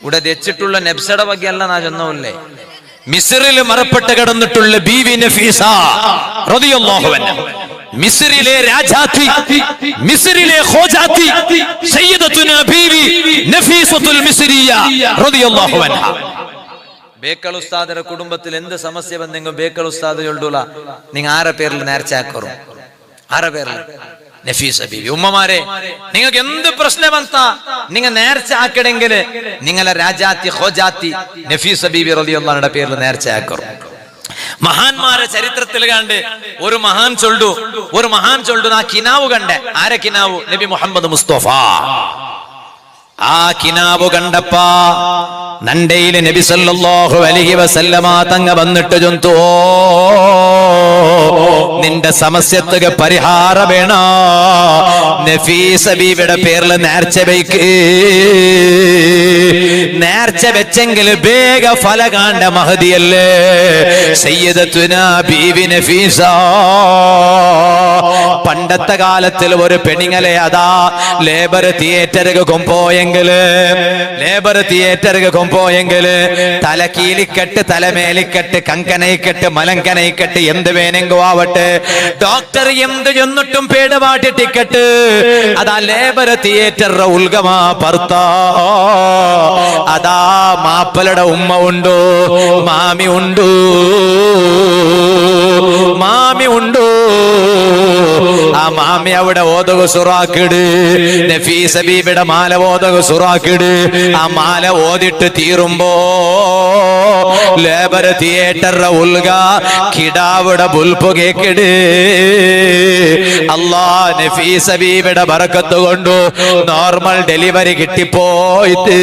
ഇവിടെ വെച്ചിട്ടുള്ള നബ്സയുടെ വകയല്ല നാ ചെന്നല്ലേ. മിസ്റിൽ മറപ്പെട്ട് കിടന്നിട്ടുള്ള ബീവി നഫീസ റളിയല്ലാഹു അൻഹ, മിസ്രിലെ രാജാത്തി, മിസ്രിലെ ഖോജാത്തി സയ്യിദത്തുനാ ബീവി നഫീസത്തുൽ മിസ്രിയ റളിയല്ലാഹു അൻഹ. ബേക്കൽ ഉസ്താദിന്റെ കുടുംബത്തിൽ എന്ത് സമസ്യ വന്നെങ്കിലും ബേക്കൽ ഉസ്താദ് ചൊല്ലൂല. നിങ്ങൾ ആരെ പേരിൽ നേർച്ച ആക്കറു? ആരെ പേരിൽ? നഫീസ ബീവി. ഉമ്മമാരെ, നിങ്ങൾക്ക് എന്ത് പ്രശ്നം വന്നാ നിങ്ങൾ നേർച്ച ആക്കണമെങ്കിൽ നിങ്ങളെ രാജാത്തി ഖോജാത്തി നഫീസ ബീവി റളിയല്ലാഹു അൻഹയുടെ പേരിൽ നേർച്ച ആക്കറു. മഹാന്മാരെ ചരിത്രത്തിൽ കണ്ട് ഒരു മഹാൻ ചൊല്ലു ആ കിനാവ് കണ്ടേ. ആരെ കിനാവ്? നബി മുഹമ്മദ് മുസ്തഫ. ആ കിനാവ് കണ്ടപ്പാ നണ്ടയില് നബി സല്ലല്ലാഹു അലൈഹി വസല്ലമ തങ്ങ വന്നിട്ട് ചൊന്തു, നിന്റെ സമസ്യത്തുക പരിഹാര വേണ, നഫീസ ബീവിയുടെ പേരിൽ നേർച്ച വയ്ക്ക്. നേർച്ച വെച്ചെങ്കിൽ വേഗ ഫല കാണ്ട മഹദിയല്ലേ സയ്യിദത്തുനാ ബീവി നഫീസ. പണ്ടത്തെ കാലത്തിൽ ഒരു പെണിങ്ങളെ അതാ ലേബർ തിയേറ്ററുക കൊമ്പോയെങ്കില് തല കീലിക്കെട്ട്, തലമേലിക്കെട്ട്, കങ്കനയിക്കെട്ട്, മലങ്കനയിക്കെട്ട്, എന്ത് വേനെങ്കോ ആവട്ടെ, ഡോക്ടർ എന്ത് ചെന്നിട്ടും പേടുപാട്ടി ടിക്കറ്റ് അതാ ലേബർ തിയേറ്ററുടെ ഉൽഗമാ പർത്ത. അതാ മാപ്പലയുടെ ഉമ്മ ഉണ്ടോ, മാമി ഉണ്ടോ, ആ മാമി അവിടെ ഓതക സുറാക്കിട്, നഫീസ ബീബിയുടെ മാല ഓതക സുറാക്കിട്. ആ മാല ഓതിട്ട് തീരുമ്പോ ലേബർ തിയേറ്ററുടെ ഉൽഗ കിടാവിടെ ബുൽപ്പ് കേക്കിട്. അല്ലാ, നഫീസ ബീബിയുടെ ബറക്കത്ത് കൊണ്ടു നോർമൽ ഡെലിവറി കിട്ടിപ്പോയിട്ട്